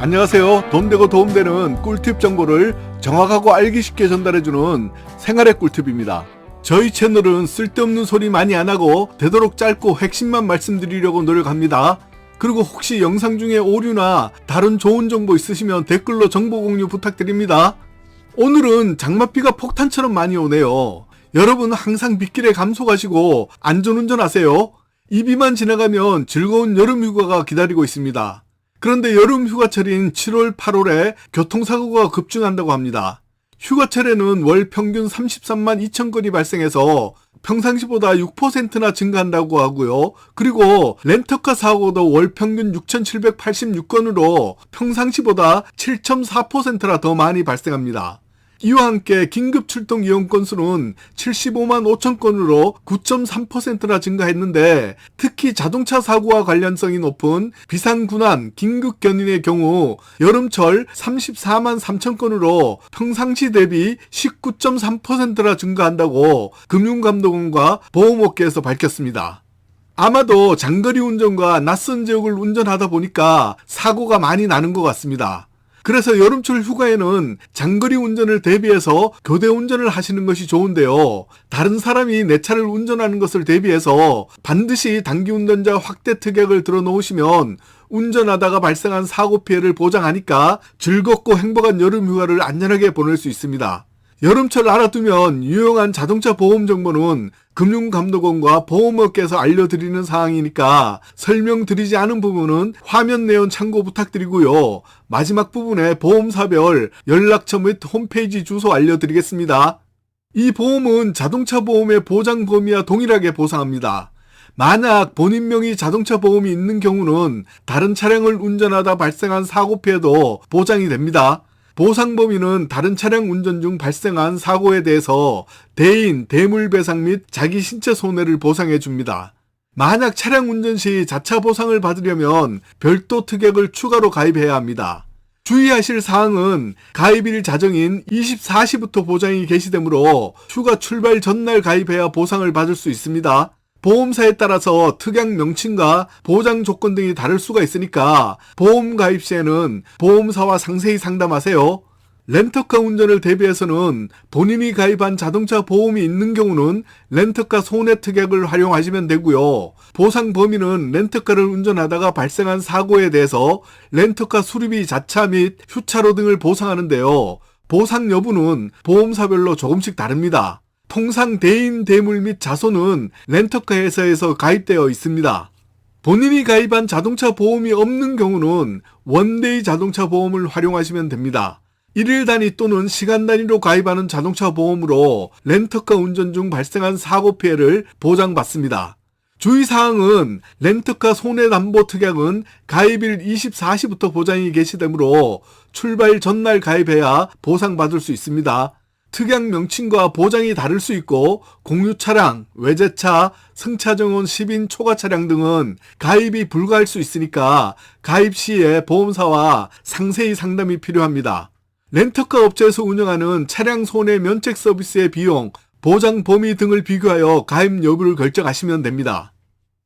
안녕하세요. 돈되고 도움되는 꿀팁 정보를 정확하고 알기 쉽게 전달해주는 생활의 꿀팁입니다. 저희 채널은 쓸데없는 소리 많이 안하고 되도록 짧고 핵심만 말씀드리려고 노력합니다. 그리고 혹시 영상 중에 오류나 다른 좋은 정보 있으시면 댓글로 정보 공유 부탁드립니다. 오늘은 장맛비가 폭탄처럼 많이 오네요. 여러분 항상 빗길에 감속하시고 안전운전하세요. 이 비만 지나가면 즐거운 여름 휴가가 기다리고 있습니다. 그런데 여름 휴가철인 7월, 8월에 교통사고가 급증한다고 합니다. 휴가철에는 월 평균 33만 2천 건이 발생해서 평상시보다 6%나 증가한다고 하고요. 그리고 렌터카 사고도 월 평균 6,786건으로 평상시보다 7.4%나 더 많이 발생합니다. 이와 함께 긴급 출동 이용 건수는 75만 5천 건으로 9.3%나 증가했는데 특히 자동차 사고와 관련성이 높은 비상군안, 긴급 견인의 경우 여름철 34만 3천 건으로 평상시 대비 19.3%나 증가한다고 금융감독원과 보험업계에서 밝혔습니다. 아마도 장거리 운전과 낯선 지역을 운전하다 보니까 사고가 많이 나는 것 같습니다. 그래서 여름철 휴가에는 장거리 운전을 대비해서 교대 운전을 하시는 것이 좋은데요. 다른 사람이 내 차를 운전하는 것을 대비해서 반드시 단기 운전자 확대 특약을 들어 놓으시면 운전하다가 발생한 사고 피해를 보장하니까 즐겁고 행복한 여름 휴가를 안전하게 보낼 수 있습니다. 여름철 알아두면 유용한 자동차 보험 정보는 금융감독원과 보험업계에서 알려드리는 사항이니까 설명드리지 않은 부분은 화면 내용 참고 부탁드리고요. 마지막 부분에 보험사별 연락처 및 홈페이지 주소 알려드리겠습니다. 이 보험은 자동차 보험의 보장 범위와 동일하게 보상합니다. 만약 본인 명의 자동차 보험이 있는 경우는 다른 차량을 운전하다 발생한 사고 피해도 보장이 됩니다. 보상 범위는 다른 차량 운전 중 발생한 사고에 대해서 대인, 대물배상 및 자기 신체 손해를 보상해 줍니다. 만약 차량 운전 시 자차 보상을 받으려면 별도 특약을 추가로 가입해야 합니다. 주의하실 사항은 가입일 자정인 24시부터 보장이 개시되므로 휴가 출발 전날 가입해야 보상을 받을 수 있습니다. 보험사에 따라서 특약 명칭과 보장 조건 등이 다를 수가 있으니까 보험 가입 시에는 보험사와 상세히 상담하세요. 렌터카 운전을 대비해서는 본인이 가입한 자동차 보험이 있는 경우는 렌터카 손해 특약을 활용하시면 되고요. 보상 범위는 렌터카를 운전하다가 발생한 사고에 대해서 렌터카 수리비 자차 및 휴차료 등을 보상하는데요. 보상 여부는 보험사별로 조금씩 다릅니다. 통상 대인, 대물 및 자손은 렌터카 회사에서 가입되어 있습니다. 본인이 가입한 자동차 보험이 없는 경우는 원데이 자동차 보험을 활용하시면 됩니다. 일일 단위 또는 시간 단위로 가입하는 자동차 보험으로 렌터카 운전 중 발생한 사고 피해를 보장받습니다. 주의사항은 렌터카 손해담보 특약은 가입일 24시부터 보장이 개시되므로 출발 전날 가입해야 보상받을 수 있습니다. 특약 명칭과 보장이 다를 수 있고 공유 차량, 외제차, 승차 정원 10인 초과 차량 등은 가입이 불가할 수 있으니까 가입 시에 보험사와 상세히 상담이 필요합니다. 렌터카 업체에서 운영하는 차량 손해 면책 서비스의 비용, 보장 범위 등을 비교하여 가입 여부를 결정하시면 됩니다.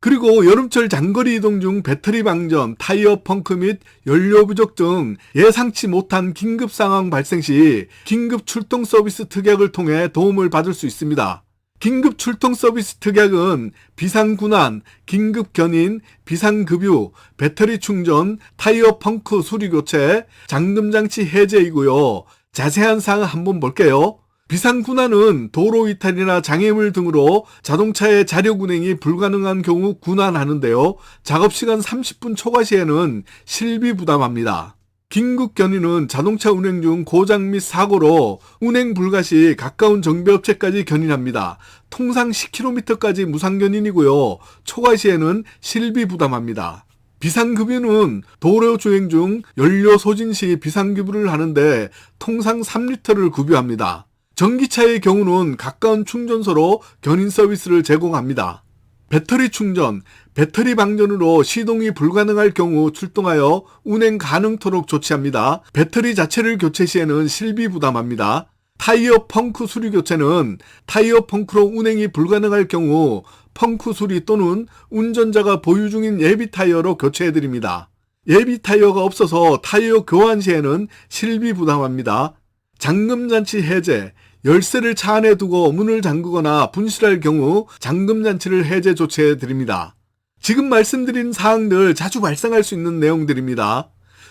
그리고 여름철 장거리 이동 중 배터리 방전, 타이어 펑크 및 연료 부족 등 예상치 못한 긴급 상황 발생 시 긴급 출동 서비스 특약을 통해 도움을 받을 수 있습니다. 긴급 출동 서비스 특약은 비상군안, 긴급 견인, 비상급유, 배터리 충전, 타이어 펑크 수리 교체, 잠금장치 해제이고요. 자세한 사항 한번 볼게요. 비상군안은 도로 이탈이나 장애물 등으로 자동차의 자력 운행이 불가능한 경우 군안하는데요. 작업시간 30분 초과 시에는 실비 부담합니다. 긴급 견인은 자동차 운행 중 고장 및 사고로 운행 불가 시 가까운 정비업체까지 견인합니다. 통상 10km까지 무상견인이고요. 초과 시에는 실비 부담합니다. 비상급유는 도로 주행 중 연료 소진 시 비상급유를 하는데 통상 3리터를 급유합니다. 전기차의 경우는 가까운 충전소로 견인 서비스를 제공합니다. 배터리 충전, 배터리 방전으로 시동이 불가능할 경우 출동하여 운행 가능토록 조치합니다. 배터리 자체를 교체 시에는 실비 부담합니다. 타이어 펑크 수리 교체는 타이어 펑크로 운행이 불가능할 경우 펑크 수리 또는 운전자가 보유 중인 예비 타이어로 교체해드립니다. 예비 타이어가 없어서 타이어 교환 시에는 실비 부담합니다. 잠금장치 해제, 열쇠를 차 안에 두고 문을 잠그거나 분실할 경우 잠금장치를 해제 조치해 드립니다. 지금 말씀드린 사항들 자주 발생할 수 있는 내용들입니다.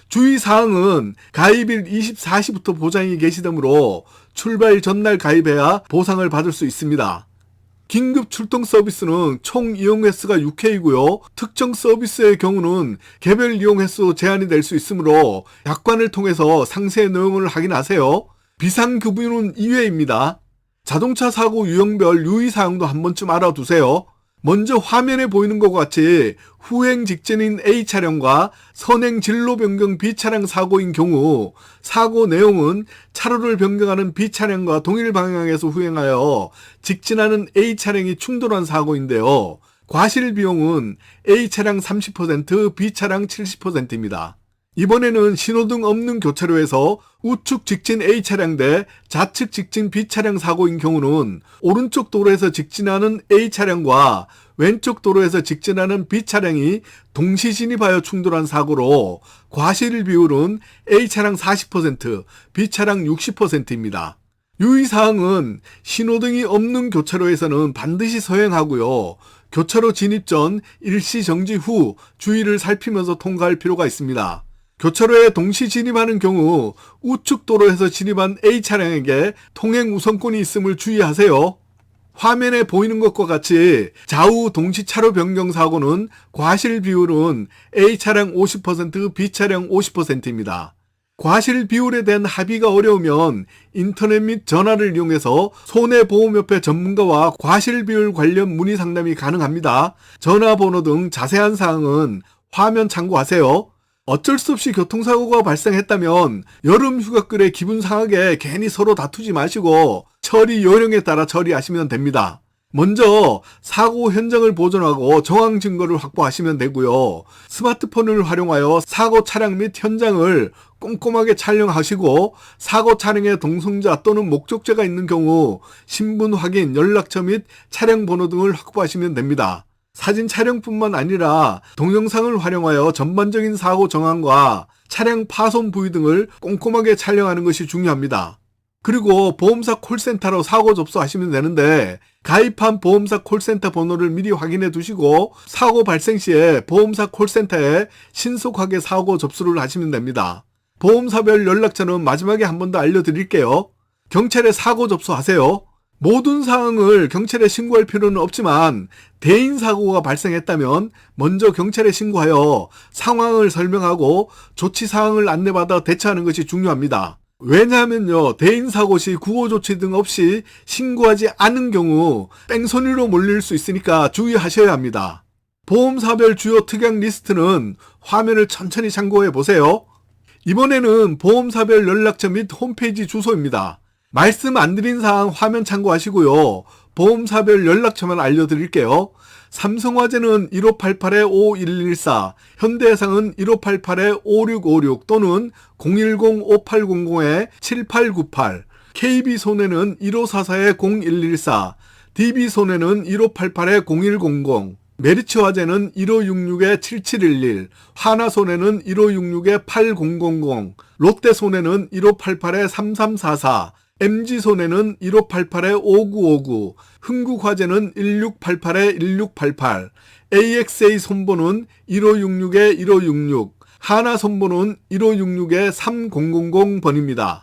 주의사항은 가입일 24시부터 보장이 개시되므로 출발 전날 가입해야 보상을 받을 수 있습니다. 긴급 출동 서비스는 총 이용 횟수가 6회이고요. 특정 서비스의 경우는 개별 이용 횟수 제한이 될 수 있으므로 약관을 통해서 상세 내용을 확인하세요. 비상급유는 2회입니다. 자동차 사고 유형별 유의사항도 한 번쯤 알아두세요. 먼저 화면에 보이는 것과 같이 후행 직전인 A차량과 선행 진로 변경 B차량 사고인 경우 사고 내용은 차로를 변경하는 B차량과 동일 방향에서 후행하여 직진하는 A차량이 충돌한 사고인데요. 과실 비용은 A차량 30%, B차량 70%입니다. 이번에는 신호등 없는 교차로에서 우측 직진 A차량 대 좌측 직진 B차량 사고인 경우는 오른쪽 도로에서 직진하는 A차량과 왼쪽 도로에서 직진하는 B차량이 동시 진입하여 충돌한 사고로 과실 비율은 A차량 40%, B차량 60%입니다. 유의사항은 신호등이 없는 교차로에서는 반드시 서행하고요. 교차로 진입 전 일시 정지 후 주의를 살피면서 통과할 필요가 있습니다. 교차로에 동시 진입하는 경우 우측 도로에서 진입한 A차량에게 통행 우선권이 있음을 주의하세요. 화면에 보이는 것과 같이 좌우 동시 차로 변경 사고는 과실 비율은 A차량 50%, B차량 50%입니다. 과실 비율에 대한 합의가 어려우면 인터넷 및 전화를 이용해서 손해보험협회 전문가와 과실 비율 관련 문의 상담이 가능합니다. 전화번호 등 자세한 사항은 화면 참고하세요. 어쩔 수 없이 교통사고가 발생했다면 여름 휴가길에 기분 상하게 괜히 서로 다투지 마시고 처리 요령에 따라 처리하시면 됩니다. 먼저 사고 현장을 보존하고 정황 증거를 확보하시면 되고요. 스마트폰을 활용하여 사고 차량 및 현장을 꼼꼼하게 촬영하시고 사고 차량의 동승자 또는 목적자가 있는 경우 신분 확인, 연락처 및 차량 번호 등을 확보하시면 됩니다. 사진 촬영뿐만 아니라 동영상을 활용하여 전반적인 사고 정황과 차량 파손 부위 등을 꼼꼼하게 촬영하는 것이 중요합니다. 그리고 보험사 콜센터로 사고 접수하시면 되는데 가입한 보험사 콜센터 번호를 미리 확인해 두시고 사고 발생 시에 보험사 콜센터에 신속하게 사고 접수를 하시면 됩니다. 보험사별 연락처는 마지막에 한 번 더 알려드릴게요. 경찰에 사고 접수하세요. 모든 사항을 경찰에 신고할 필요는 없지만 대인 사고가 발생했다면 먼저 경찰에 신고하여 상황을 설명하고 조치 사항을 안내받아 대처하는 것이 중요합니다. 왜냐하면요, 대인 사고 시 구호 조치 등 없이 신고하지 않은 경우 뺑소니로 몰릴 수 있으니까 주의하셔야 합니다. 보험사별 주요 특약 리스트는 화면을 천천히 참고해 보세요. 이번에는 보험사별 연락처 및 홈페이지 주소입니다. 말씀 안 드린 사항 화면 참고하시고요. 보험사별 연락처만 알려드릴게요. 삼성화재는 1588-5114, 현대해상은 1588-5656 또는 010-5800-7898, KB손해는 1544-0114, DB손해는 1588-0100, 메리츠화재는 1566-7711, 하나손해는 1566-8000, 롯데손해는 1588-3344, MG손해는 1588-5959, 흥국화재는 1688-1688, AXA 손보는 1566-1566, 하나손보는 1566-3000번입니다.